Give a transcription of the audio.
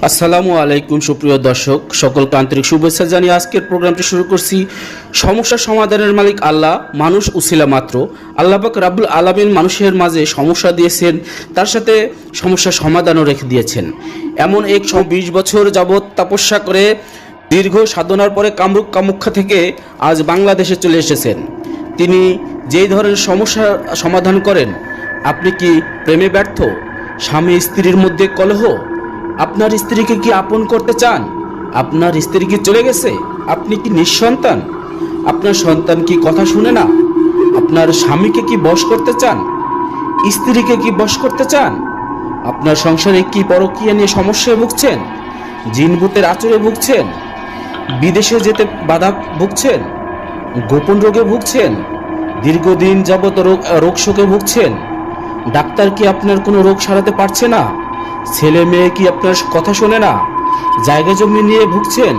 আসসালামু আলাইকুম সুপ্রিয় দর্শক, সকলকে আন্তরিক শুভেচ্ছা জানিয়ে আজকের প্রোগ্রামটি শুরু করছি। সমস্যা সমাধানের মালিক আল্লাহ, মানুষ উসিলা মাত্র। আল্লাহ পাক রাব্বুল আলামিন মানুষের মাঝে সমস্যা দিয়েছেন, তার সাথে সমস্যার সমাধানও রেখে দিয়েছেন। এমন 20 বছর যাবৎ তপস্যা করে দীর্ঘ সাধনার পরে কামরূপ কামাখ্যা থেকে আজ বাংলাদেশে চলে এসেছেন। তিনি যেই ধরনের সমস্যার সমাধান করেন। আপনি কি প্রেমে ব্যর্থ? স্বামী স্ত্রীর মধ্যে কলহ? আপনার স্ত্রীকে কি আপন করতে চান? আপনার স্ত্রী কি চলে গেছে? আপনি কি নিঃসন্তান? আপনার সন্তান কি কথা শুনে না? আপনার স্বামীকে কি বশ করতে চান? স্ত্রীকে কি বশ করতে চান? আপনার সংসারে কি পরকীয়া নিয়ে সমস্যায় ভুগছেন? জিনভূতের আচরে ভুগছেন? বিদেশে যেতে বাধা ভুগছেন? গোপন রোগে ভুগছেন? দীর্ঘদিন যাবত রোগ শোকে ভুগছেন? ডাক্তার কি আপনার কোনো রোগ সারাতে পারছে না? ছেলে মেয়ে কি আপনার কথা শোনে না? জায়গা জমি নিয়ে ভুগছেন?